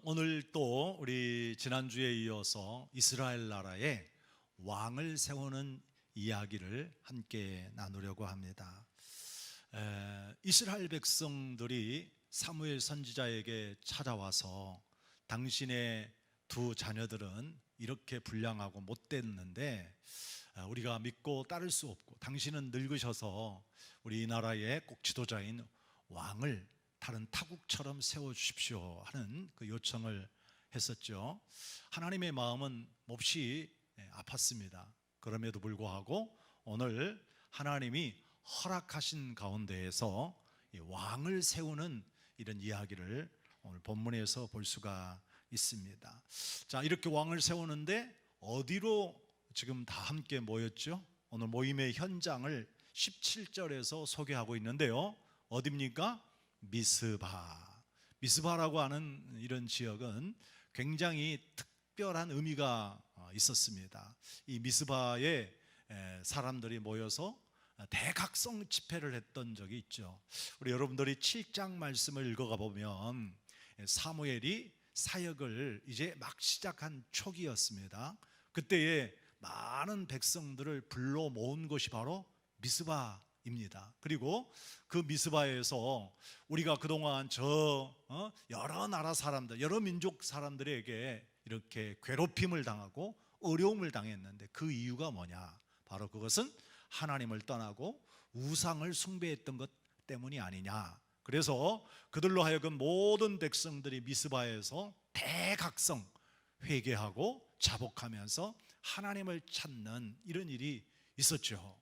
오늘 또 우리 지난주에 이어서 이스라엘 나라에 왕을 세우는 이야기를 함께 나누려고 합니다. 이스라엘 백성들이 사무엘 선지자에게 찾아와서 당신의 두 자녀들은 이렇게 불량하고 못됐는데 우리가 믿고 따를 수 없고 당신은 늙으셔서 우리 나라의 꼭 지도자인 왕을 다른 타국처럼 세워주십시오 하는 그 요청을 했었죠. 하나님의 마음은 몹시 아팠습니다. 그럼에도 불구하고 오늘 하나님이 허락하신 가운데에서 왕을 세우는 이런 이야기를 오늘 본문에서 볼 수가 있습니다. 자, 이렇게 왕을 세우는데 어디로 지금 다 함께 모였죠? 오늘 모임의 현장을 17절에서 소개하고 있는데요. 어디입니까? 미스바라고 하는 이런 지역은 굉장히 특별한 의미가 있었습니다. 이 미스바에 사람들이 모여서 대각성 집회를 했던 적이 있죠. 우리 여러분들이 7장 말씀을 읽어가 보면 사무엘이 사역을 이제 막 시작한 초기였습니다. 그때에 많은 백성들을 불러 모은 곳이 바로 미스바입니다. 그리고 그 미스바에서 우리가 그동안 여러 나라 사람들, 여러 민족 사람들에게 이렇게 괴롭힘을 당하고 어려움을 당했는데 그 이유가 뭐냐? 바로 그것은 하나님을 떠나고 우상을 숭배했던 것 때문이 아니냐. 그래서 그들로 하여금 모든 백성들이 미스바에서 대각성 회개하고 자복하면서 하나님을 찾는 이런 일이 있었죠.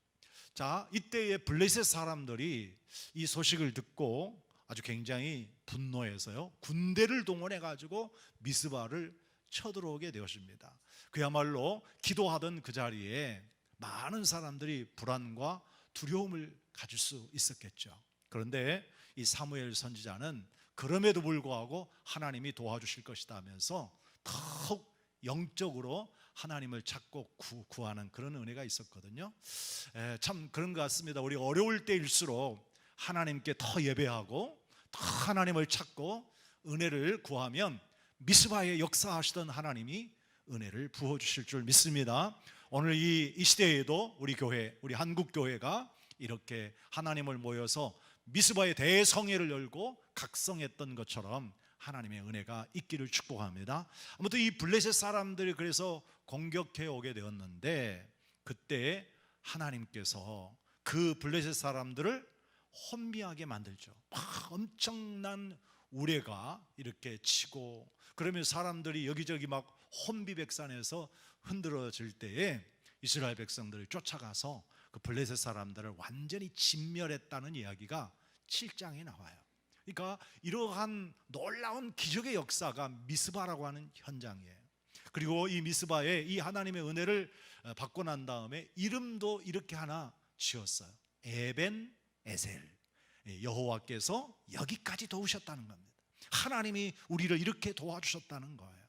자, 이때의 블레셋 사람들이 이 소식을 듣고 아주 굉장히 분노해서요, 군대를 동원해 가지고 미스바를 쳐들어오게 되었습니다. 그야말로 기도하던 그 자리에 많은 사람들이 불안과 두려움을 가질 수 있었겠죠. 그런데 이 사무엘 선지자는 그럼에도 불구하고 하나님이 도와주실 것이다 하면서 더욱 영적으로 하나님을 찾고 구하는 그런 은혜가 있었거든요. 참 그런 것 같습니다. 우리 어려울 때일수록 하나님께 더 예배하고 더 하나님을 찾고 은혜를 구하면 미스바에 역사하시던 하나님이 은혜를 부어주실 줄 믿습니다. 오늘 이 시대에도 우리 교회, 우리 한국교회가 이렇게 하나님을 모여서 미스바의 대성회를 열고 각성했던 것처럼 하나님의 은혜가 있기를 축복합니다. 아무튼 이 블레셋 사람들이 그래서 공격해 오게 되었는데 그때 하나님께서 그 블레셋 사람들을 혼미하게 만들죠. 막 엄청난 우레가 이렇게 치고 그러면 사람들이 여기저기 막 혼비백산해서 흔들어질 때에 이스라엘 백성들이 쫓아가서 그 블레셋 사람들을 완전히 진멸했다는 이야기가 7장에 나와요. 그러니까 이러한 놀라운 기적의 역사가 미스바라고 하는 현장이에요. 그리고 이 미스바에 이 하나님의 은혜를 받고 난 다음에 이름도 이렇게 하나 지었어요. 에벤 에셀. 여호와께서 여기까지 도우셨다는 겁니다. 하나님이 우리를 이렇게 도와주셨다는 거예요.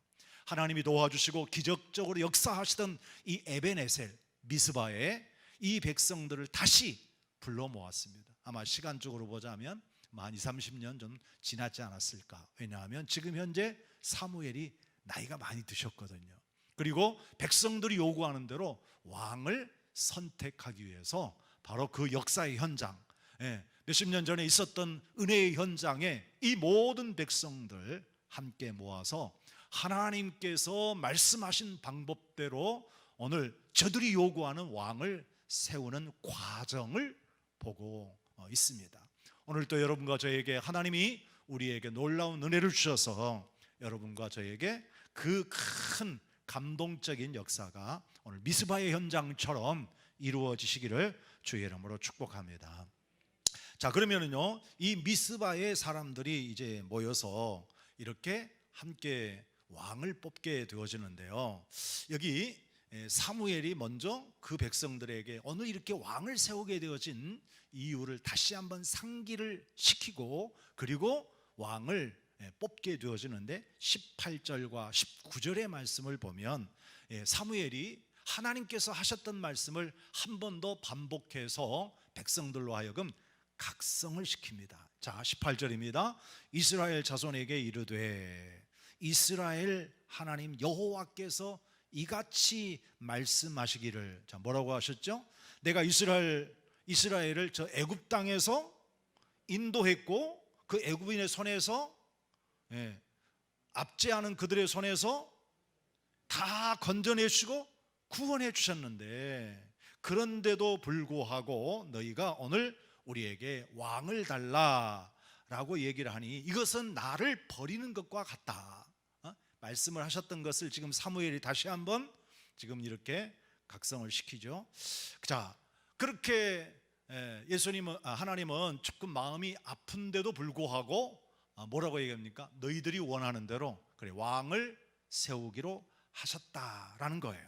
하나님이 도와주시고 기적적으로 역사하시던 이 에벤 에셀 미스바에 이 백성들을 다시 불러 모았습니다. 아마 시간적으로 보자면 한 20, 30년 좀 지났지 않았을까. 왜냐하면 지금 현재 사무엘이 나이가 많이 드셨거든요. 그리고 백성들이 요구하는 대로 왕을 선택하기 위해서 바로 그 역사의 현장, 몇십 년 전에 있었던 은혜의 현장에 이 모든 백성들 함께 모아서 하나님께서 말씀하신 방법대로 오늘 저들이 요구하는 왕을 세우는 과정을 보고 있습니다. 오늘 또 여러분과 저에게 하나님이 우리에게 놀라운 은혜를 주셔서 여러분과 저에게 그 큰 감동적인 역사가 오늘 미스바의 현장처럼 이루어지시기를 주의 이름으로 축복합니다. 자, 그러면은요, 이 미스바의 사람들이 이제 모여서 이렇게 함께 왕을 뽑게 되어지는데요. 여기 사무엘이 먼저 그 백성들에게 오늘 이렇게 왕을 세우게 되어진 이유를 다시 한번 상기를 시키고 그리고 왕을 뽑게 되어지는데 18절과 19절의 말씀을 보면 사무엘이 하나님께서 하셨던 말씀을 한 번 더 반복해서 백성들로 하여금 각성을 시킵니다. 자, 18절입니다. 이스라엘 자손에게 이르되 이스라엘 하나님 여호와께서 이같이 말씀하시기를, 자, 뭐라고 하셨죠? 내가 이스라엘을 저 애굽 땅에서 인도했고 그 애굽인의 손에서, 압제하는 그들의 손에서 다 건져내 주시고 구원해 주셨는데, 그런데도 불구하고 너희가 오늘 우리에게 왕을 달라라고 얘기를 하니 이것은 나를 버리는 것과 같다. 말씀을 하셨던 것을 지금 사무엘이 다시 한번 지금 이렇게 각성을 시키죠. 자, 그렇게 하나님은 조금 마음이 아픈데도 불구하고 뭐라고 얘기합니까? 너희들이 원하는 대로 그래 왕을 세우기로 하셨다라는 거예요.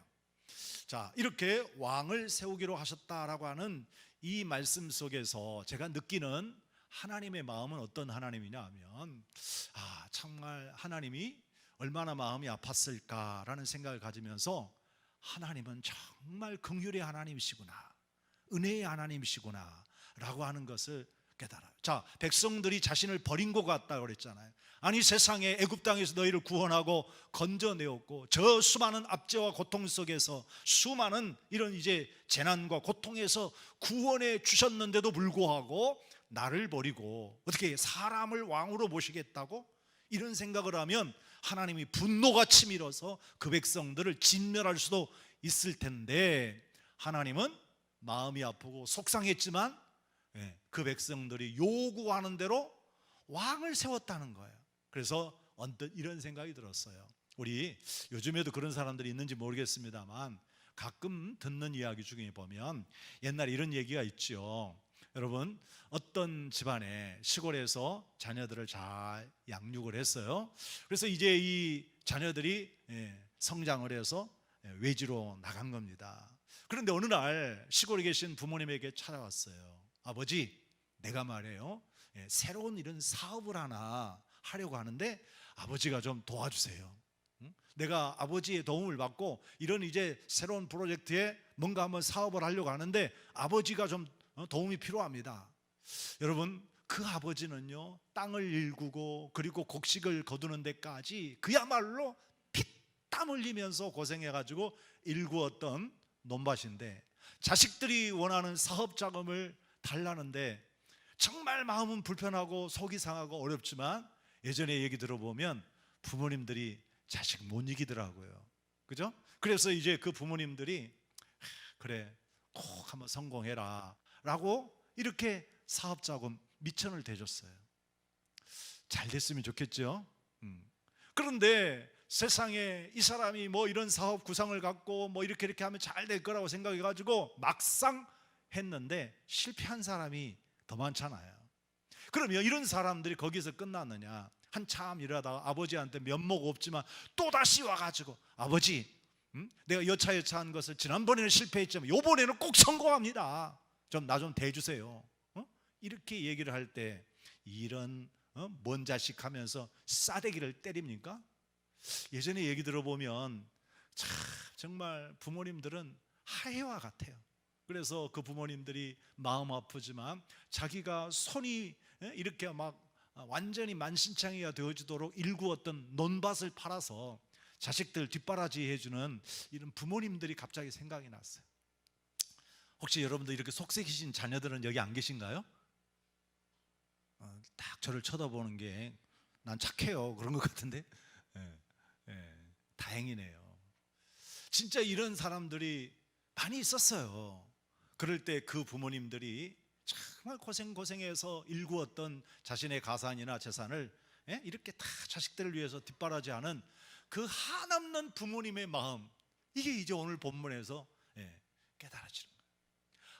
자, 이렇게 왕을 세우기로 하셨다라고 하는 이 말씀 속에서 제가 느끼는 하나님의 마음은 어떤 하나님이냐 하면, 정말 하나님이 얼마나 마음이 아팠을까라는 생각을 가지면서 하나님은 정말 긍휼의 하나님이시구나, 은혜의 하나님이시구나 라고 하는 것을 깨달아요. 자, 백성들이 자신을 버린 것 같다고 그랬잖아요. 아니, 세상에 애굽 땅에서 너희를 구원하고 건져내었고 저 수많은 압제와 고통 속에서 수많은 이런 이제 재난과 고통에서 구원해 주셨는데도 불구하고 나를 버리고 어떻게 사람을 왕으로 모시겠다고 이런 생각을 하면 하나님이 분노가 치밀어서 그 백성들을 진멸할 수도 있을 텐데, 하나님은 마음이 아프고 속상했지만 그 백성들이 요구하는 대로 왕을 세웠다는 거예요. 그래서 언뜻 이런 생각이 들었어요. 우리 요즘에도 그런 사람들이 있는지 모르겠습니다만 가끔 듣는 이야기 중에 보면 옛날에 이런 얘기가 있죠. 여러분, 어떤 집안에 시골에서 자녀들을 잘 양육을 했어요. 그래서 이제 이 자녀들이 성장을 해서 외지로 나간 겁니다. 그런데 어느 날 시골에 계신 부모님에게 찾아왔어요. 아버지, 내가 말이에요, 새로운 이런 사업을 하나 하려고 하는데 아버지가 좀 도와주세요. 내가 아버지의 도움을 받고 이런 이제 새로운 프로젝트에 뭔가 한번 사업을 하려고 하는데 아버지가 좀 도움이 필요합니다. 여러분, 그 아버지는요, 땅을 일구고 그리고 곡식을 거두는 데까지 그야말로 피땀 흘리면서 고생해가지고 일구었던 논밭인데, 자식들이 원하는 사업 자금을 달라는데 정말 마음은 불편하고 속이 상하고 어렵지만, 예전에 얘기 들어보면 부모님들이 자식 못 이기더라고요. 그죠? 그래서 이제 그 부모님들이 그래, 꼭 한번 성공해라 라고 이렇게 사업자금 미천을 대줬어요. 잘 됐으면 좋겠죠. 그런데 세상에 이 사람이 뭐 이런 사업 구상을 갖고 뭐 이렇게 하면 잘 될 거라고 생각해가지고 막상 했는데 실패한 사람이 더 많잖아요. 그러면 이런 사람들이 거기서 끝났느냐? 한참 일하다가 아버지한테 면목 없지만 또다시 와가지고, 아버지, 내가 여차여차한 것을 지난번에는 실패했지만 이번에는 꼭 성공합니다. 나 좀 대주세요. 이렇게 얘기를 할 때 이런 뭔 자식 하면서 싸대기를 때립니까? 예전에 얘기 들어보면 정말 부모님들은 하해와 같아요. 그래서 그 부모님들이 마음 아프지만 자기가 손이 이렇게 막 완전히 만신창이가 되어지도록 일구었던 논밭을 팔아서 자식들 뒷바라지 해주는 이런 부모님들이 갑자기 생각이 났어요. 혹시 여러분들 이렇게 속삭이신 자녀들은 여기 안 계신가요? 딱 저를 쳐다보는 게 난 착해요 그런 것 같은데, 다행이네요. 진짜 이런 사람들이 많이 있었어요. 그럴 때 그 부모님들이 정말 고생해서 일구었던 자신의 가산이나 재산을 이렇게 다 자식들을 위해서 뒷바라지하는 그 한없는 부모님의 마음, 이게 이제 오늘 본문에서 깨달아지는 거예요.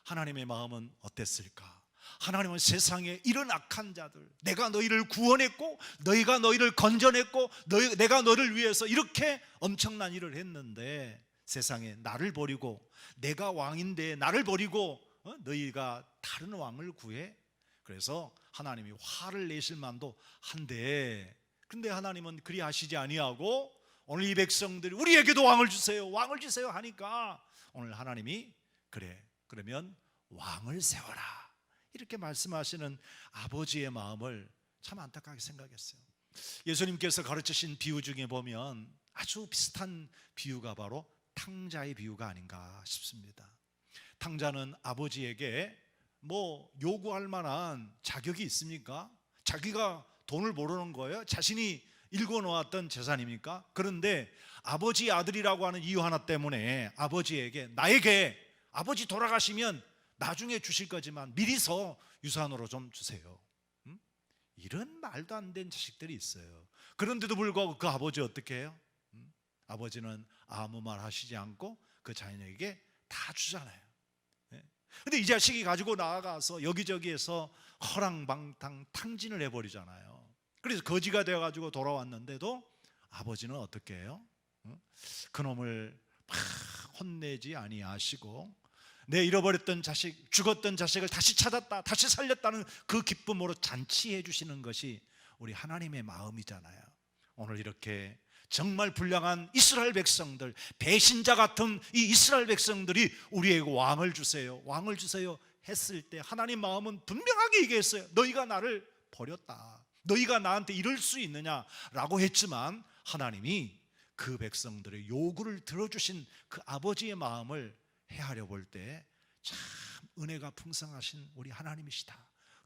하나님의 마음은 어땠을까? 하나님은 세상에 이런 악한 자들, 내가 너희를 구원했고 너희가 너희를 건져냈고 내가 너를 위해서 이렇게 엄청난 일을 했는데 세상에 나를 버리고, 내가 왕인데 나를 버리고 너희가 다른 왕을 구해? 그래서 하나님이 화를 내실 만도 한데, 근데 하나님은 그리 하시지 아니하고 오늘 이 백성들이 우리에게도 왕을 주세요, 왕을 주세요 하니까 오늘 하나님이 그래, 그러면 왕을 세워라 이렇게 말씀하시는 아버지의 마음을 참 안타깝게 생각했어요. 예수님께서 가르치신 비유 중에 보면 아주 비슷한 비유가 바로 탕자의 비유가 아닌가 싶습니다. 탕자는 아버지에게 뭐 요구할 만한 자격이 있습니까? 자기가 돈을 모르는 거예요? 자신이 일궈놓았던 재산입니까? 그런데 아버지 아들이라고 하는 이유 하나 때문에 아버지에게, 나에게 아버지 돌아가시면 나중에 주실 거지만 미리서 유산으로 좀 주세요. 이런 말도 안 되는 자식들이 있어요. 그런데도 불구하고 그 아버지 어떻게 해요? 아버지는 아무 말 하시지 않고 그 자녀에게 다 주잖아요. 근데 이 자식이 가지고 나아가서 여기저기에서 허랑방탕 탕진을 해버리잖아요. 그래서 거지가 되어가지고 돌아왔는데도 아버지는 어떻게 해요? 그놈을 막 혼내지 아니하시고 내 잃어버렸던 자식, 죽었던 자식을 다시 찾았다, 다시 살렸다는 그 기쁨으로 잔치해 주시는 것이 우리 하나님의 마음이잖아요. 오늘 이렇게 정말 불량한 이스라엘 백성들, 배신자 같은 이 이스라엘 백성들이 우리에게 왕을 주세요, 왕을 주세요 했을 때 하나님 마음은 분명하게 얘기했어요. 너희가 나를 버렸다, 너희가 나한테 이럴 수 있느냐라고 했지만 하나님이 그 백성들의 요구를 들어주신 그 아버지의 마음을 헤아려 볼 때 참 은혜가 풍성하신 우리 하나님이시다,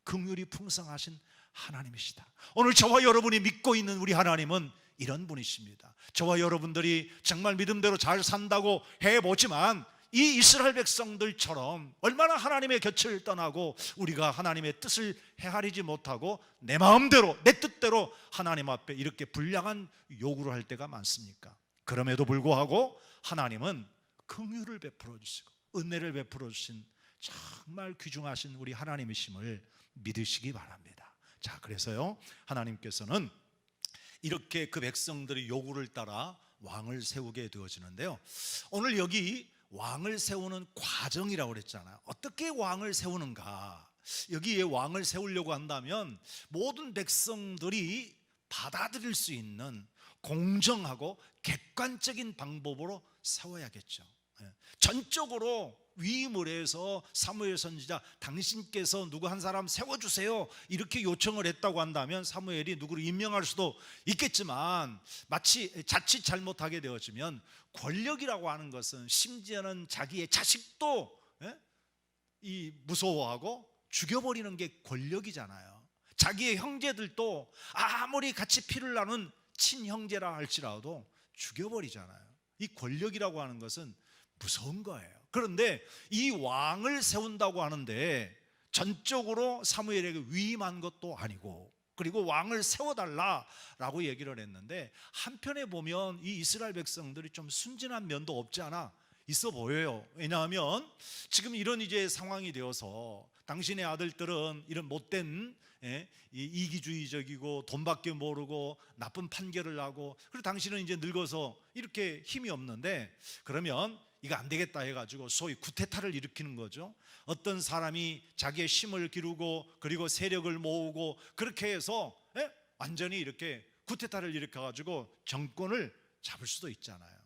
긍휼이 풍성하신 하나님이시다. 오늘 저와 여러분이 믿고 있는 우리 하나님은 이런 분이십니다. 저와 여러분들이 정말 믿음대로 잘 산다고 해보지만 이 이스라엘 백성들처럼 얼마나 하나님의 곁을 떠나고 우리가 하나님의 뜻을 헤아리지 못하고 내 마음대로 내 뜻대로 하나님 앞에 이렇게 불량한 요구를 할 때가 많습니까? 그럼에도 불구하고 하나님은 긍휼을 베풀어 주시고 은혜를 베풀어 주신 정말 귀중하신 우리 하나님이심을 믿으시기 바랍니다. 자, 그래서요 하나님께서는 이렇게 그 백성들의 요구를 따라 왕을 세우게 되어지는데요, 오늘 여기 왕을 세우는 과정이라고 그랬잖아요. 어떻게 왕을 세우는가? 여기에 왕을 세우려고 한다면 모든 백성들이 받아들일 수 있는 공정하고 객관적인 방법으로 세워야겠죠. 전적으로 위임을 해서 사무엘 선지자, 당신께서 누구 한 사람 세워주세요 이렇게 요청을 했다고 한다면 사무엘이 누구를 임명할 수도 있겠지만 마치 자칫 잘못하게 되어지면 권력이라고 하는 것은 심지어는 자기의 자식도 이 무서워하고 죽여버리는 게 권력이잖아요. 자기의 형제들도 아무리 같이 피를 나눈 친형제라 할지라도 죽여버리잖아요. 이 권력이라고 하는 것은 무서운 거예요. 그런데 이 왕을 세운다고 하는데 전적으로 사무엘에게 위임한 것도 아니고, 그리고 왕을 세워달라라고 얘기를 했는데 한편에 보면 이 이스라엘 백성들이 좀 순진한 면도 없지 않아 있어 보여요. 왜냐하면 지금 이런 이제 상황이 되어서 당신의 아들들은 이런 못된 이기주의적이고 돈밖에 모르고 나쁜 판결을 하고, 그리고 당신은 이제 늙어서 이렇게 힘이 없는데 그러면 이거 안 되겠다 해가지고 소위 쿠데타를 일으키는 거죠. 어떤 사람이 자기의 힘을 기르고 그리고 세력을 모으고 그렇게 해서 완전히 이렇게 쿠데타를 일으켜가지고 정권을 잡을 수도 있잖아요.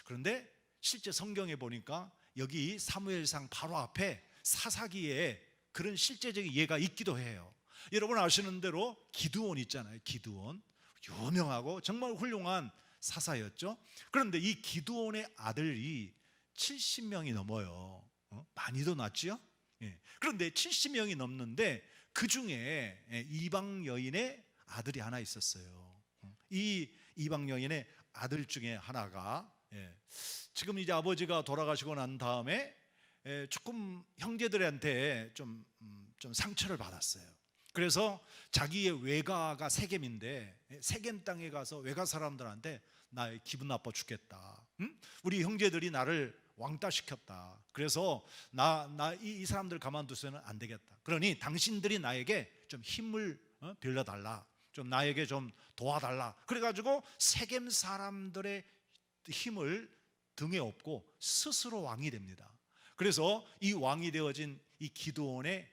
그런데 실제 성경에 보니까 여기 사무엘상 바로 앞에 사사기에 그런 실제적인 예가 있기도 해요. 여러분 아시는 대로 기드온 있잖아요. 기드온 유명하고 정말 훌륭한 사사였죠. 그런데 이 기드온의 아들이 70명이 넘어요. 많이도 낳지요? 그런데 70명이 넘는데 그 중에 이방 여인의 아들이 하나 있었어요. 이 이방 여인의 아들 중에 하나가 지금 이제 아버지가 돌아가시고 난 다음에 조금 형제들한테 좀 상처를 받았어요. 그래서 자기의 외가가 세겜인데 세겜 땅에 가서 외가 사람들한테 나 기분 나빠 죽겠다. 우리 형제들이 나를 왕따 시켰다. 그래서 이 사람들 가만두서는 안 되겠다. 그러니 당신들이 나에게 좀 힘을 빌려달라. 좀 나에게 좀 도와달라. 그래가지고 세겜 사람들의 힘을 등에 업고 스스로 왕이 됩니다. 그래서 이 왕이 되어진 이 기드온의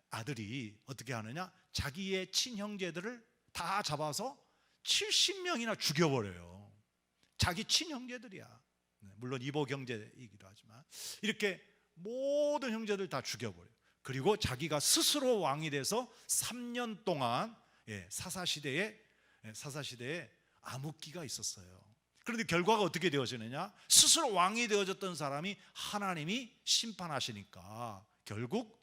아들이 어떻게 하느냐? 자기의 친형제들을 다 잡아서 70명이나 죽여버려요. 자기 친형제들이야. 물론 이복 형제이기도 하지만 이렇게 모든 형제들 다 죽여버려요. 그리고 자기가 스스로 왕이 돼서 3년 동안 사사시대에 사사시대에 암흑기가 있었어요. 그런데 결과가 어떻게 되어지느냐? 스스로 왕이 되어졌던 사람이 하나님이 심판하시니까 결국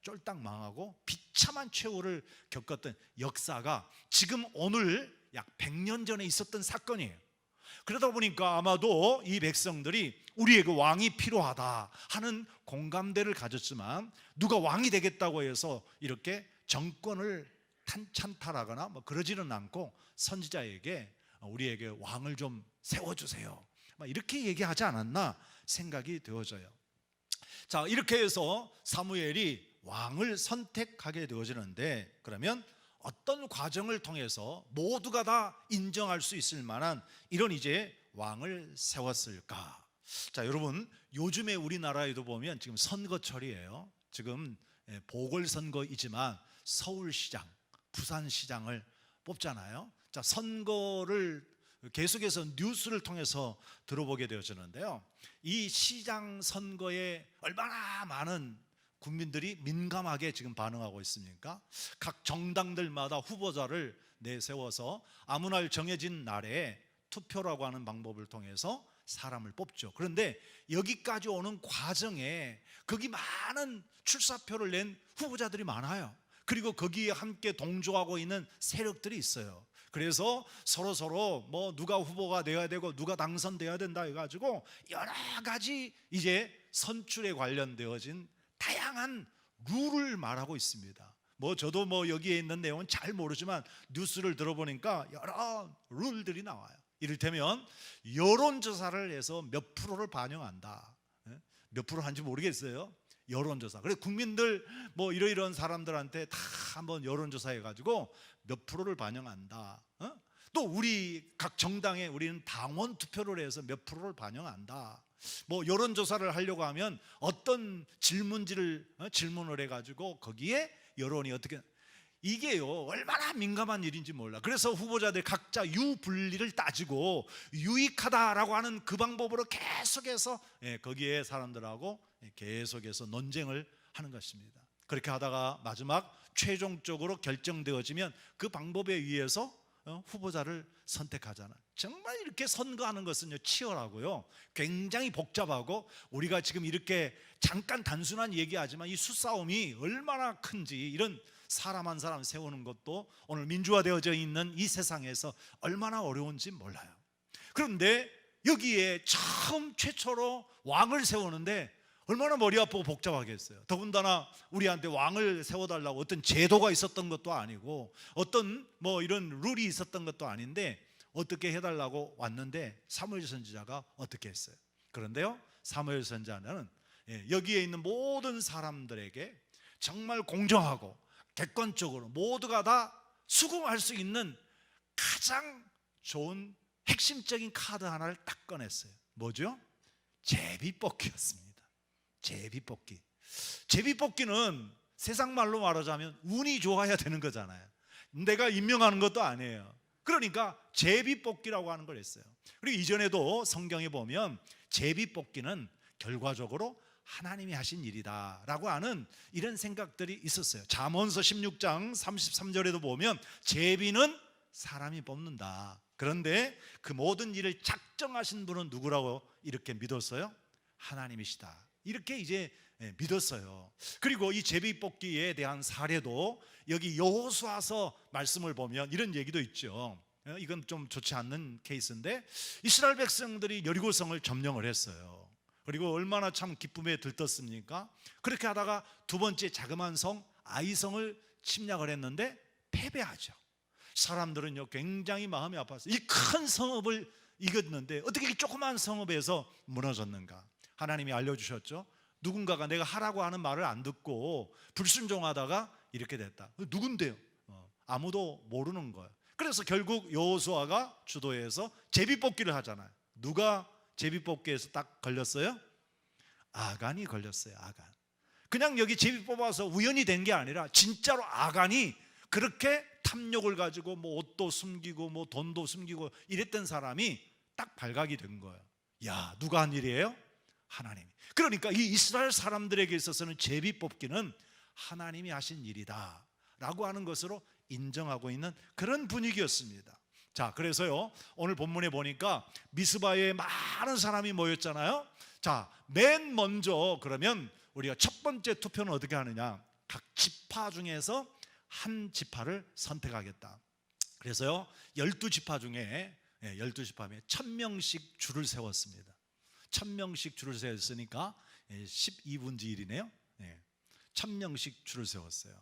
쫄딱 망하고 비참한 최후를 겪었던 역사가 지금 오늘 약 100년 전에 있었던 사건이에요. 그러다 보니까 아마도 이 백성들이 우리에게 왕이 필요하다 하는 공감대를 가졌지만, 누가 왕이 되겠다고 해서 이렇게 정권을 찬탈하거나 그러지는 않고 선지자에게 우리에게 왕을 좀 세워주세요 이렇게 얘기하지 않았나 생각이 되어져요. 자, 이렇게 해서 사무엘이 왕을 선택하게 되어지는데, 그러면 어떤 과정을 통해서 모두가 다 인정할 수 있을 만한 이런 이제 왕을 세웠을까? 자, 여러분, 요즘에 우리나라에도 보면 지금 선거철이에요. 지금 보궐선거이지만 서울시장, 부산시장을 뽑잖아요. 자, 선거를 계속해서 뉴스를 통해서 들어보게 되어지는데요, 이 시장 선거에 얼마나 많은 국민들이 민감하게 지금 반응하고 있습니까? 각 정당들마다 후보자를 내세워서 아무 날 정해진 날에 투표라고 하는 방법을 통해서 사람을 뽑죠. 그런데 여기까지 오는 과정에 거기 많은 출사표를 낸 후보자들이 많아요. 그리고 거기에 함께 동조하고 있는 세력들이 있어요. 그래서 서로 뭐 누가 후보가 돼야 되고 누가 당선돼야 된다 해가지고 여러 가지 이제 선출에 관련되어진 다양한 룰을 말하고 있습니다. 저도 여기에 있는 내용은 잘 모르지만 뉴스를 들어보니까 여러 룰들이 나와요. 이를테면 여론조사를 해서 몇 프로를 반영한다. 몇 프로 한지 모르겠어요. 여론조사. 그래 국민들 이러이러한 사람들한테 다 한번 여론조사 해가지고 몇 프로를 반영한다. 또 우리 각 정당에 우리는 당원 투표를 해서 몇 프로를 반영한다. 여론조사를 하려고 하면 어떤 질문을 해가지고 거기에 여론이 어떻게, 이게요 얼마나 민감한 일인지 몰라. 그래서 후보자들 각자 유불리를 따지고 유익하다라고 하는 그 방법으로 계속해서 거기에 사람들하고 계속해서 논쟁을 하는 것입니다. 그렇게 하다가 마지막 최종적으로 결정되어지면 그 방법에 의해서 후보자를 선택하잖아. 정말 이렇게 선거하는 것은요 치열하고요 굉장히 복잡하고, 우리가 지금 이렇게 잠깐 단순한 얘기하지만 이 수싸움이 얼마나 큰지, 이런 사람 한 사람 세우는 것도 오늘 민주화되어져 있는 이 세상에서 얼마나 어려운지 몰라요. 그런데 여기에 처음 최초로 왕을 세우는데 얼마나 머리 아프고 복잡하겠어요. 더군다나 우리한테 왕을 세워달라고 어떤 제도가 있었던 것도 아니고 어떤 이런 룰이 있었던 것도 아닌데 어떻게 해달라고 왔는데 사무엘 선지자가 어떻게 했어요? 그런데요, 사무엘 선지자는 여기에 있는 모든 사람들에게 정말 공정하고 객관적으로 모두가 다 수긍할 수 있는 가장 좋은 핵심적인 카드 하나를 딱 꺼냈어요. 뭐죠? 제비뽑기였습니다. 제비뽑기. 제비뽑기는 세상 말로 말하자면 운이 좋아야 되는 거잖아요. 내가 임명하는 것도 아니에요. 그러니까 제비뽑기라고 하는 걸 했어요. 그리고 이전에도 성경에 보면 제비뽑기는 결과적으로 하나님이 하신 일이다 라고 하는 이런 생각들이 있었어요. 잠언서 16장 33절에도 보면 제비는 사람이 뽑는다. 그런데 그 모든 일을 작정하신 분은 누구라고 이렇게 믿었어요? 하나님이시다. 이렇게 이제 믿었어요. 그리고 이 제비뽑기에 대한 사례도 여기 여호수아서 말씀을 보면 이런 얘기도 있죠. 이건 좀 좋지 않는 케이스인데, 이스라엘 백성들이 여리고성을 점령을 했어요. 그리고 얼마나 참 기쁨에 들떴습니까? 그렇게 하다가 두 번째 자그마한 성 아이성을 침략을 했는데 패배하죠. 사람들은요 굉장히 마음이 아팠어요. 이 큰 성읍을 이겼는데 어떻게 이 조그만 성읍에서 무너졌는가? 하나님이 알려주셨죠. 누군가가 내가 하라고 하는 말을 안 듣고 불순종하다가 이렇게 됐다. 누군데요? 아무도 모르는 거예요. 그래서 결국 여호수아가 주도해서 제비뽑기를 하잖아요. 누가 제비뽑기에서 딱 걸렸어요? 아간이 걸렸어요. 아간. 그냥 여기 제비 뽑아서 우연히 된 게 아니라 진짜로 아간이 그렇게 탐욕을 가지고 옷도 숨기고 돈도 숨기고 이랬던 사람이 딱 발각이 된 거예요. 야, 누가 한 일이에요? 하나님이. 그러니까 이 이스라엘 사람들에게 있어서는 제비뽑기는 하나님이 하신 일이다 라고 하는 것으로 인정하고 있는 그런 분위기였습니다. 자, 그래서요, 오늘 본문에 보니까 미스바에 많은 사람이 모였잖아요. 자, 맨 먼저 그러면 우리가 첫 번째 투표는 어떻게 하느냐? 각 지파 중에서 한 지파를 선택하겠다. 그래서요, 12지파 중에 12지파 1000명씩 줄을 세웠습니다. 1000명씩 줄을 세웠으니까 12분의 1이네요. 1000명씩 줄을 세웠어요.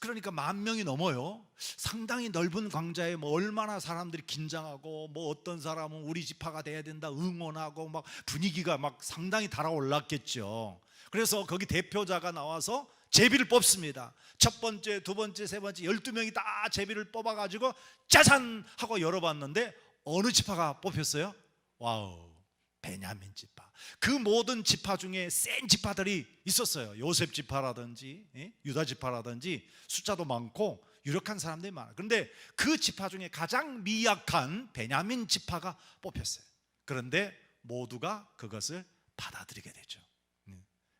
그러니까 10,000명이 넘어요. 상당히 넓은 광자에 뭐 얼마나 사람들이 긴장하고, 뭐 어떤 사람은 우리 지파가 돼야 된다 응원하고, 막 분위기가 막 상당히 달아올랐겠죠. 그래서 거기 대표자가 나와서 제비를 뽑습니다. 첫 번째, 두 번째, 세 번째 12명이 다 제비를 뽑아가지고 짜잔 하고 열어봤는데 어느 지파가 뽑혔어요? 와우, 베냐민 지파. 그 모든 지파 중에 센 지파들이 있었어요. 요셉 지파라든지 유다 지파라든지 숫자도 많고 유력한 사람들이 많아요. 그런데 그 지파 중에 가장 미약한 베냐민 지파가 뽑혔어요. 그런데 모두가 그것을 받아들이게 되죠.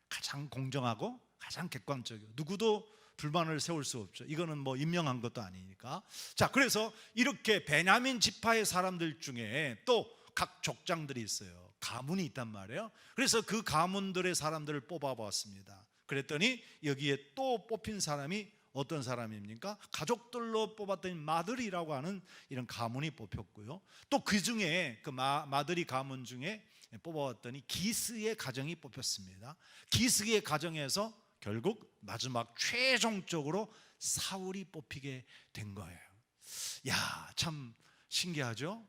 가장 공정하고 가장 객관적이고 누구도 불만을 세울 수 없죠. 이거는 뭐 임명한 것도 아니니까. 자, 그래서 이렇게 베냐민 지파의 사람들 중에 또 각 족장들이 있어요. 가문이 있단 말이에요. 그래서 그 가문들의 사람들을 뽑아봤습니다. 그랬더니 여기에 또 뽑힌 사람이 어떤 사람입니까? 가족들로 뽑았더니 마들이라고 하는 이런 가문이 뽑혔고요. 또 그 중에 그 마들이 가문 중에 뽑아왔더니 기스의 가정이 뽑혔습니다. 기스의 가정에서 결국 마지막 최종적으로 사울이 뽑히게 된 거예요. 야, 참 신기하죠?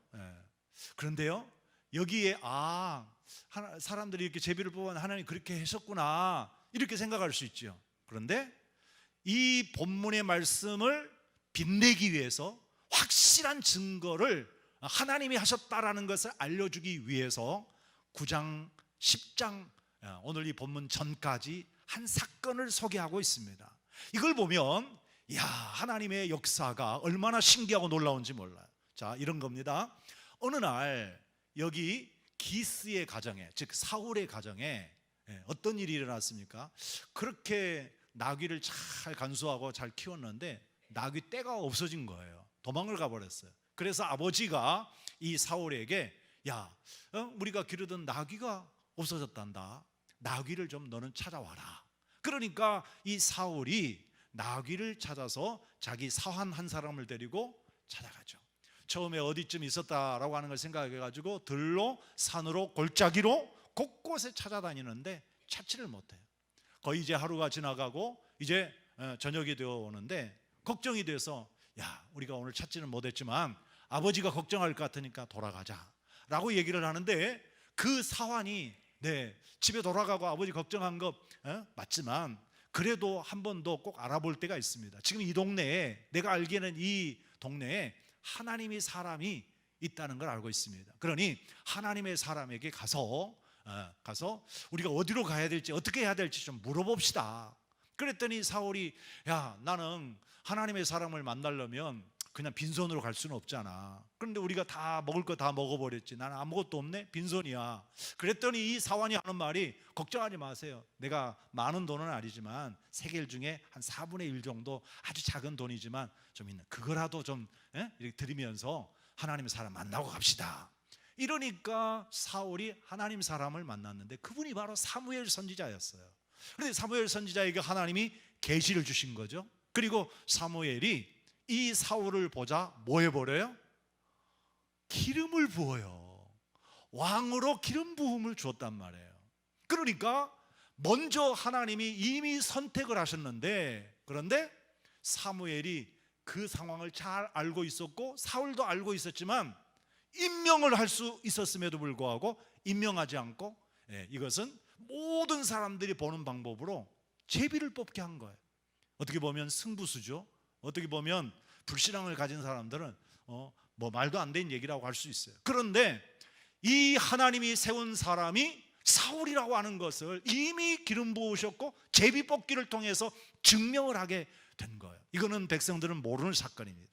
그런데요, 여기에 사람들이 이렇게 제비를 뽑아 하나님 그렇게 하셨구나 이렇게 생각할 수 있죠. 그런데 이 본문의 말씀을 빛내기 위해서 확실한 증거를 하나님이 하셨다라는 것을 알려주기 위해서 9장, 10장 오늘 이 본문 전까지 한 사건을 소개하고 있습니다. 이걸 보면 야, 하나님의 역사가 얼마나 신기하고 놀라운지 몰라요. 자, 이런 겁니다. 어느 날 여기 기스의 가정에, 즉 사울의 가정에 어떤 일이 일어났습니까? 그렇게 나귀를 잘 간수하고 잘 키웠는데 나귀 떼가 없어진 거예요. 도망을 가버렸어요. 그래서 아버지가 이 사울에게 야, 우리가 기르던 나귀가 없어졌단다. 나귀를 좀 너는 찾아와라. 그러니까 이 사울이 나귀를 찾아서 자기 사환 한 사람을 데리고 찾아가죠. 처음에 어디쯤 있었다라고 하는 걸 생각해가지고 들로, 산으로, 골짜기로 곳곳에 찾아다니는데 찾지를 못해요. 거의 이제 하루가 지나가고 이제 저녁이 되어 오는데 걱정이 돼서 야, 우리가 오늘 찾지는 못했지만 아버지가 걱정할 것 같으니까 돌아가자 라고 얘기를 하는데 그 사환이 집에 돌아가고 아버지 걱정한 거 맞지만 그래도 한 번 더 꼭 알아볼 때가 있습니다. 지금 이 동네에, 내가 알기에는 이 동네에 하나님의 사람이 있다는 걸 알고 있습니다. 그러니 하나님의 사람에게 가서 우리가 어디로 가야 될지 어떻게 해야 될지 좀 물어봅시다. 그랬더니 사울이 야, 나는 하나님의 사람을 만나려면 그냥 빈손으로 갈 수는 없잖아. 그런데 우리가 다 먹을 거 다 먹어버렸지. 나는 아무것도 없네, 빈손이야. 그랬더니 이 사환이 하는 말이 걱정하지 마세요. 내가 많은 돈은 아니지만 세겔 중에 한 4분의 1 정도 아주 작은 돈이지만 좀 있는 그거라도 좀 이렇게 드리면서 하나님의 사람 만나고 갑시다. 이러니까 사울이 하나님 사람을 만났는데 그분이 바로 사무엘 선지자였어요. 그런데 사무엘 선지자에게 하나님이 계시를 주신 거죠. 그리고 사무엘이 이 사울을 보자 뭐 해버려요? 기름을 부어요. 왕으로 기름 부음을 주었단 말이에요. 그러니까 먼저 하나님이 이미 선택을 하셨는데, 그런데 사무엘이 그 상황을 잘 알고 있었고 사울도 알고 있었지만 임명을 할 수 있었음에도 불구하고 임명하지 않고 이것은 모든 사람들이 보는 방법으로 제비를 뽑게 한 거예요. 어떻게 보면 승부수죠. 어떻게 보면 불신앙을 가진 사람들은 뭐 말도 안 되는 얘기라고 할 수 있어요. 그런데 이 하나님이 세운 사람이 사울이라고 하는 것을 이미 기름 부으셨고 제비 뽑기를 통해서 증명을 하게 된 거예요. 이거는 백성들은 모르는 사건입니다.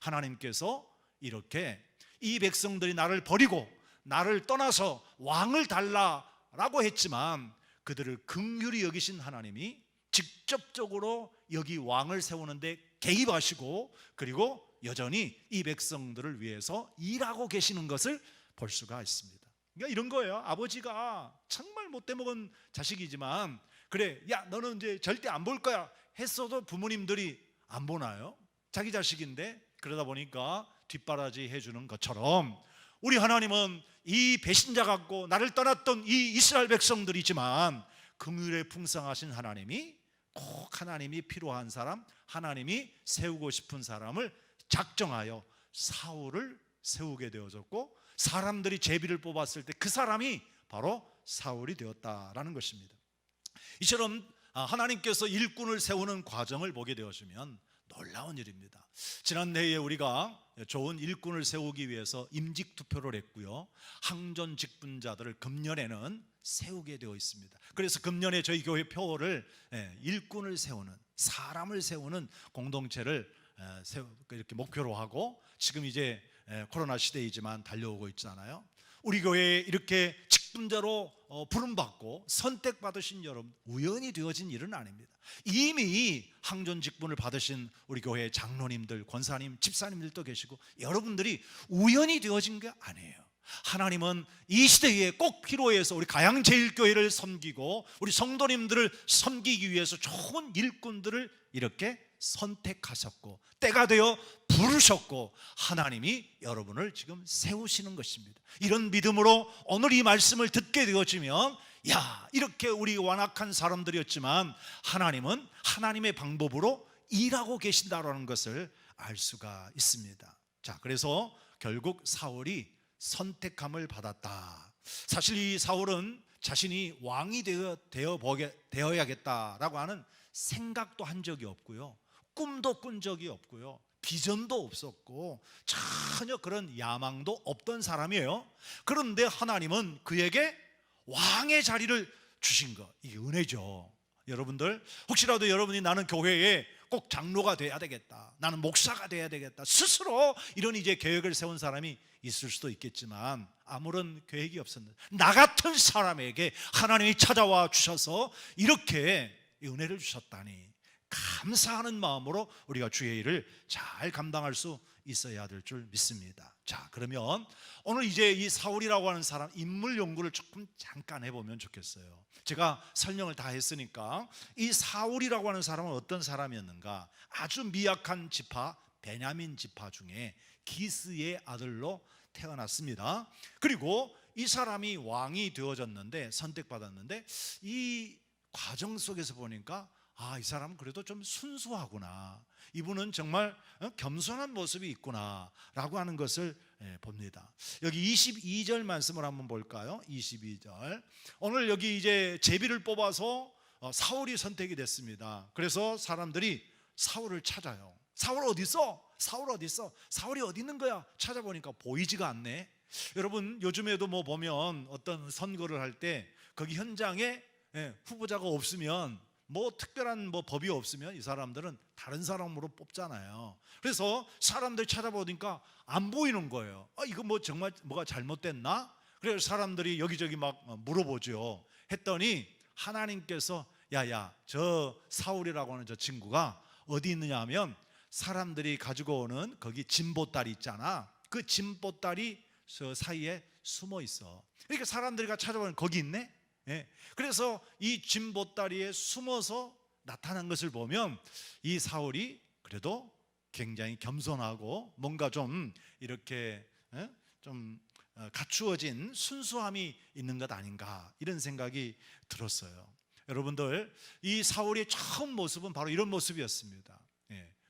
하나님께서 이렇게 이 백성들이 나를 버리고 나를 떠나서 왕을 달라라고 했지만 그들을 긍휼히 여기신 하나님이 직접적으로 여기 왕을 세우는데 개입하시고 그리고 여전히 이 백성들을 위해서 일하고 계시는 것을 볼 수가 있습니다. 그러니까 이런 거예요. 아버지가 정말 못돼먹은 자식이지만 그래, 야 너는 이제 절대 안 볼 거야 했어도 부모님들이 안 보나요? 자기 자식인데. 그러다 보니까 뒷바라지 해주는 것처럼 우리 하나님은 이 배신자 같고 나를 떠났던 이 이스라엘 백성들이지만 긍휼에 풍성하신 하나님이 꼭 하나님이 필요한 사람, 하나님이 세우고 싶은 사람을 작정하여 사울을 세우게 되어졌고, 사람들이 제비를 뽑았을 때 그 사람이 바로 사울이 되었다라는 것입니다. 이처럼 하나님께서 일꾼을 세우는 과정을 보게 되어지면 놀라운 일입니다. 지난해에 우리가 좋은 일꾼을 세우기 위해서 임직투표를 했고요, 항전 직분자들을 금년에는 세우게 되어 있습니다. 그래서 금년에 저희 교회 표어를 일꾼을 세우는, 사람을 세우는 공동체를 이렇게 목표로 하고 지금 이제 코로나 시대이지만 달려오고 있잖아요. 우리 교회에 이렇게 직분자로 부름받고 선택받으신 여러분, 우연히 되어진 일은 아닙니다. 이미 항전 직분을 받으신 우리 교회 장로님들, 권사님, 집사님들도 계시고 여러분들이 우연히 되어진 게 아니에요. 하나님은 이 시대에 꼭 필요해서 우리 가양제일교회를 섬기고 우리 성도님들을 섬기기 위해서 좋은 일꾼들을 이렇게 선택하셨고 때가 되어 부르셨고 하나님이 여러분을 지금 세우시는 것입니다. 이런 믿음으로 오늘 이 말씀을 듣게 되어지면, 야, 이렇게 우리 완악한 사람들이었지만 하나님은 하나님의 방법으로 일하고 계신다라는 것을 알 수가 있습니다. 자, 그래서 결국 사울이 선택함을 받았다. 사실 이 사울은 자신이 왕이 되어야겠다라고 하는 생각도 한 적이 없고요, 꿈도 꾼 적이 없고요, 비전도 없었고 전혀 그런 야망도 없던 사람이에요. 그런데 하나님은 그에게 왕의 자리를 주신 것, 이게 은혜죠. 여러분들, 혹시라도 여러분이 나는 교회에 꼭 장로가 돼야 되겠다, 나는 목사가 돼야 되겠다, 스스로 이런 이제 계획을 세운 사람이 있을 수도 있겠지만 아무런 계획이 없었는데 나 같은 사람에게 하나님이 찾아와 주셔서 이렇게 은혜를 주셨다니 감사하는 마음으로 우리가 주의 일을 잘 감당할 수 있어야 될 줄 믿습니다. 자, 그러면 오늘 이제 이 사울이라고 하는 사람 인물 연구를 조금 잠깐 해보면 좋겠어요. 제가 설명을 다 했으니까 이 사울이라고 하는 사람은 어떤 사람이었는가? 아주 미약한 지파, 베냐민 지파 중에 기스의 아들로 태어났습니다. 그리고 이 사람이 왕이 되어졌는데, 선택받았는데 이 과정 속에서 보니까 이 사람은 그래도 좀 순수하구나, 이분은 정말 겸손한 모습이 있구나 라고 하는 것을 봅니다. 여기 22절 말씀을 한번 볼까요? 22절. 오늘 여기 이제 제비를 뽑아서 사울이 선택이 됐습니다. 그래서 사람들이 사울을 찾아요. 사울 어디 있어? 사울 어디 있어? 사울이 어디 있는 거야? 찾아보니까 보이지가 않네. 여러분, 요즘에도 뭐 보면 어떤 선거를 할 때 거기 현장에 후보자가 없으면, 뭐 특별한 뭐 법이 없으면 이 사람들은 다른 사람으로 뽑잖아요. 그래서 사람들이 찾아보니까 안 보이는 거예요. 이거 뭐 정말 뭐가 잘못됐나? 그래서 사람들이 여기저기 막 물어보죠. 했더니 하나님께서 야야, 저 사울이라고 하는 저 친구가 어디 있느냐 하면 사람들이 가지고 오는 거기 진보다리 있잖아, 그 진보다리 저 사이에 숨어 있어. 그러니까 사람들이 찾아보면 거기 있네. 그래서 이 진보다리에 숨어서 나타난 것을 보면 이 사울이 그래도 굉장히 겸손하고 뭔가 좀 이렇게 좀 갖추어진 순수함이 있는 것 아닌가, 이런 생각이 들었어요. 여러분들, 이 사울의 처음 모습은 바로 이런 모습이었습니다.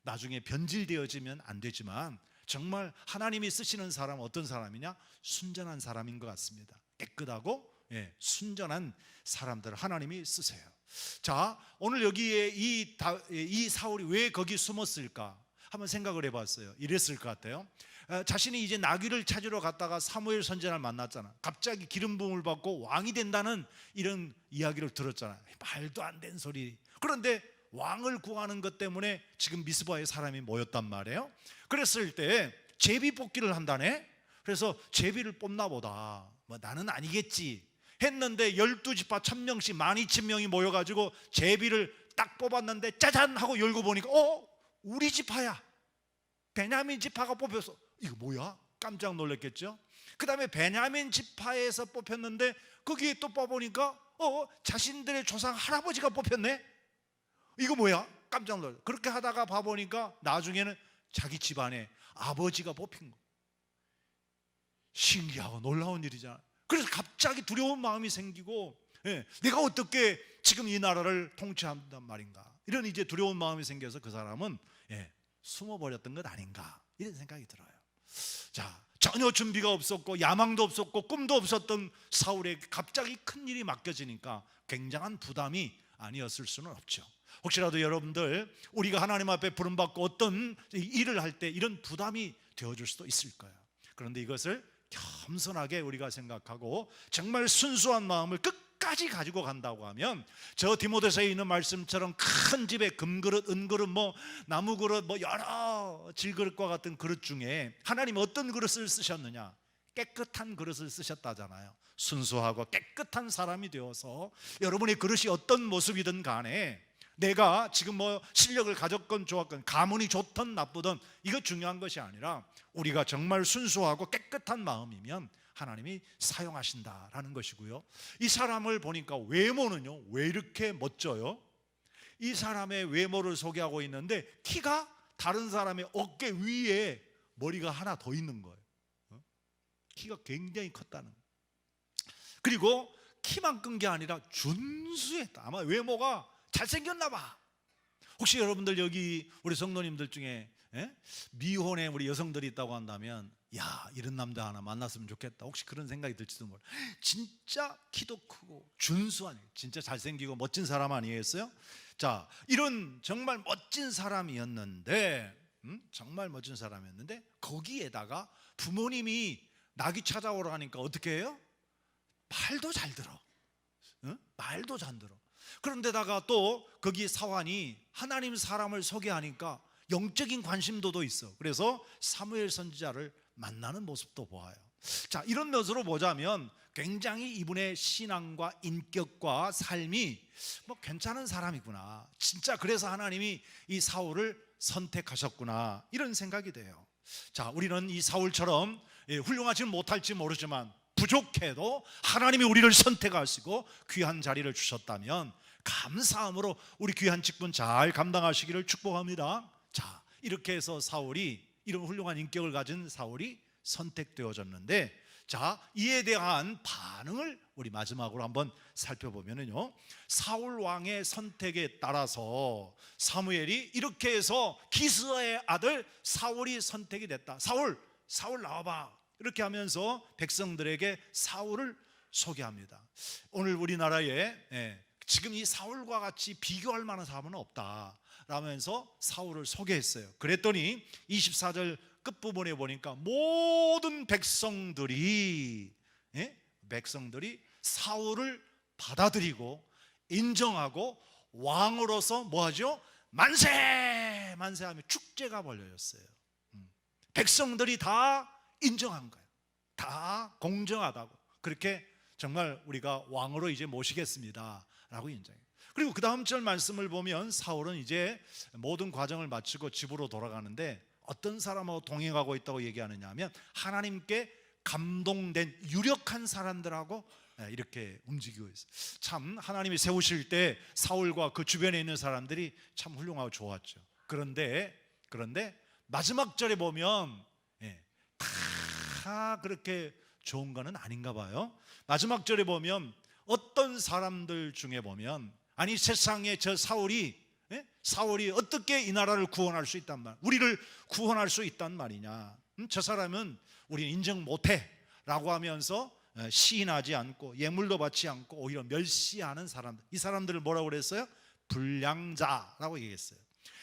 나중에 변질되어지면 안 되지만 정말 하나님이 쓰시는 사람은 어떤 사람이냐? 순전한 사람인 것 같습니다. 깨끗하고 순전한 사람들을 하나님이 쓰세요. 자, 오늘 여기에 이 사울이 왜 거기 숨었을까 한번 생각을 해봤어요. 이랬을 것 같아요. 자신이 이제 나귀를 찾으러 갔다가 사무엘 선지자를 만났잖아. 갑자기 기름 부음을 받고 왕이 된다는 이런 이야기를 들었잖아. 말도 안 되는 소리. 그런데 왕을 구하는 것 때문에 지금 미스바에 사람이 모였단 말이에요. 그랬을 때 제비 뽑기를 한다네. 그래서 제비를 뽑나 보다, 뭐 나는 아니겠지 했는데 12지파 1000명씩 12,000명이 모여가지고 제비를 딱 뽑았는데 짜잔 하고 열고 보니까 우리 지파야. 베냐민 지파가 뽑혀서 이거 뭐야? 깜짝 놀랐겠죠. 그 다음에 베냐민 지파에서 뽑혔는데 거기에 또 뽑아보니까 자신들의 조상 할아버지가 뽑혔네. 이거 뭐야? 깜짝 놀랐어. 그렇게 하다가 봐보니까 나중에는 자기 집안에 아버지가 뽑힌 거. 신기하고 놀라운 일이잖아. 그래서 갑자기 두려운 마음이 생기고, 내가 어떻게 지금 이 나라를 통치한단 말인가, 이런 이제 두려운 마음이 생겨서 그 사람은 숨어버렸던 것 아닌가, 이런 생각이 들어요. 자, 전혀 준비가 없었고 야망도 없었고 꿈도 없었던 사울에게 갑자기 큰 일이 맡겨지니까 굉장한 부담이 아니었을 수는 없죠. 혹시라도 여러분들 우리가 하나님 앞에 부름받고 어떤 일을 할 때 이런 부담이 되어줄 수도 있을 거예요. 그런데 이것을 겸손하게 우리가 생각하고 정말 순수한 마음을 끝까지 가지고 간다고 하면, 저 디모데서에 있는 말씀처럼 큰 집에 금그릇, 은그릇, 나무 그릇, 여러 질그릇과 같은 그릇 중에 하나님 어떤 그릇을 쓰셨느냐? 깨끗한 그릇을 쓰셨다잖아요. 순수하고 깨끗한 사람이 되어서 여러분의 그릇이 어떤 모습이든 간에, 내가 지금 실력을 가졌건 좋았건 가문이 좋든 나쁘든 이거 중요한 것이 아니라 우리가 정말 순수하고 깨끗한 마음이면 하나님이 사용하신다라는 것이고요. 이 사람을 보니까 외모는요, 왜 이렇게 멋져요? 이 사람의 외모를 소개하고 있는데 키가 다른 사람의 어깨 위에 머리가 하나 더 있는 거예요. 키가 굉장히 컸다는 거예요. 그리고 키만 큰 게 아니라 준수했다. 아마 외모가 잘생겼나 봐. 혹시 여러분들 여기 우리 성도님들 중에 미혼의 우리 여성들이 있다고 한다면, 야, 이런 남자 하나 만났으면 좋겠다, 혹시 그런 생각이 들지도 몰라요. 진짜 키도 크고 준수한, 진짜 잘생기고 멋진 사람 아니겠어요? 자, 이런 정말 멋진 사람이었는데, 정말 멋진 사람이었는데 거기에다가 부모님이 낙이 찾아오라 하니까 어떻게 해요? 말도 잘 들어. 말도 잘 들어. 그런데다가 또 거기 사환이 하나님 사람을 소개하니까 영적인 관심도도 있어. 그래서 사무엘 선지자를 만나는 모습도 보아요. 자, 이런 면으로 보자면 굉장히 이분의 신앙과 인격과 삶이 괜찮은 사람이구나, 진짜 그래서 하나님이 이 사울을 선택하셨구나, 이런 생각이 돼요. 자, 우리는 이 사울처럼 훌륭하지 못할지 모르지만 부족해도 하나님이 우리를 선택하시고 귀한 자리를 주셨다면 감사함으로 우리 귀한 직분 잘 감당하시기를 축복합니다. 자, 이렇게 해서 사울이, 이런 훌륭한 인격을 가진 사울이 선택되어졌는데, 자, 이에 대한 반응을 우리 마지막으로 한번 살펴보면요, 사울 왕의 선택에 따라서 사무엘이 이렇게 해서 기스의 아들 사울이 선택이 됐다. 사울 나와봐, 이렇게 하면서 백성들에게 사울을 소개합니다. 오늘 우리나라에 지금 이 사울과 같이 비교할 만한 사람은 없다 라면서 사울을 소개했어요. 그랬더니 24절 끝부분에 보니까 모든 백성들이 사울을 받아들이고 인정하고 왕으로서 뭐하죠? 만세! 만세하며 축제가 벌려졌어요. 백성들이 다 인정한 거예요. 다 공정하다고, 그렇게 정말 우리가 왕으로 이제 모시겠습니다 라고 인정해요. 그리고 그 다음 절 말씀을 보면 사울은 이제 모든 과정을 마치고 집으로 돌아가는데 어떤 사람하고 동행하고 있다고 얘기하느냐 하면, 하나님께 감동된 유력한 사람들하고 이렇게 움직이고 있어요. 참 하나님이 세우실 때 사울과 그 주변에 있는 사람들이 참 훌륭하고 좋았죠. 그런데 마지막 절에 보면 다 그렇게 좋은 거는 아닌가 봐요. 마지막 절에 보면 어떤 사람들 중에 보면, 아니 세상에 저 사울이 어떻게 이 나라를 구원할 수 있단 말, 우리를 구원할 수 있단 말이냐, 저 사람은 우리는 인정 못해 라고 하면서 시인하지 않고 예물도 받지 않고 오히려 멸시하는 사람들, 이 사람들을 뭐라고 그랬어요? 불량자라고 얘기했어요.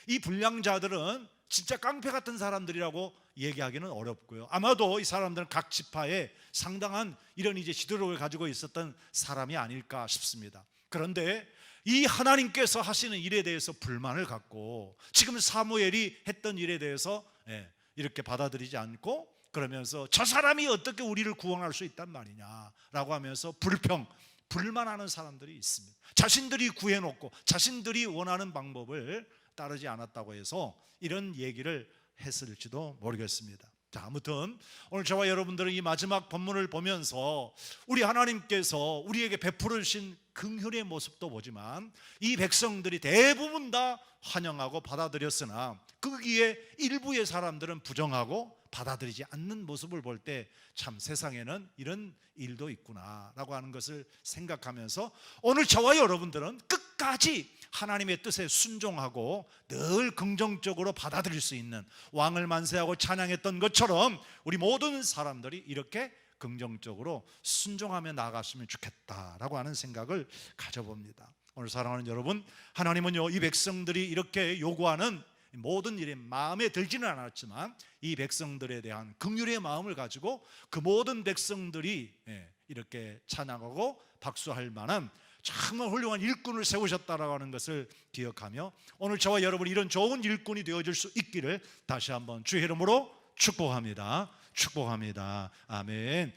이 불량자들은 진짜 깡패 같은 사람들이라고 얘기하기는 어렵고요, 아마도 이 사람들은 각 지파에 상당한 이런 이제 지도력을 가지고 있었던 사람이 아닐까 싶습니다. 그런데 이 하나님께서 하시는 일에 대해서 불만을 갖고 지금 사무엘이 했던 일에 대해서 이렇게 받아들이지 않고, 그러면서 저 사람이 어떻게 우리를 구원할 수 있단 말이냐라고 하면서 불만하는 사람들이 있습니다. 자신들이 구해놓고 자신들이 원하는 방법을 따르지 않았다고 해서 이런 얘기를 했을지도 모르겠습니다. 자, 아무튼 오늘 저와 여러분들은 이 마지막 본문을 보면서 우리 하나님께서 우리에게 베풀으신 긍휼의 모습도 보지만 이 백성들이 대부분 다 환영하고 받아들였으나 거기에 일부의 사람들은 부정하고 받아들이지 않는 모습을 볼 때 참 세상에는 이런 일도 있구나라고 하는 것을 생각하면서 오늘 저와 여러분들은 끝까지 하나님의 뜻에 순종하고 늘 긍정적으로 받아들일 수 있는, 왕을 만세하고 찬양했던 것처럼 우리 모든 사람들이 이렇게 긍정적으로 순종하며 나아갔으면 좋겠다라고 하는 생각을 가져봅니다. 오늘 사랑하는 여러분, 하나님은요 이 백성들이 이렇게 요구하는 모든 일이 마음에 들지는 않았지만 이 백성들에 대한 긍휼의 마음을 가지고 그 모든 백성들이 이렇게 찬양하고 박수할 만한 정말 훌륭한 일꾼을 세우셨다라고 하는 것을 기억하며 오늘 저와 여러분이 이런 좋은 일꾼이 되어줄 수 있기를 다시 한번 주의 이름으로 축복합니다. 축복합니다. 아멘.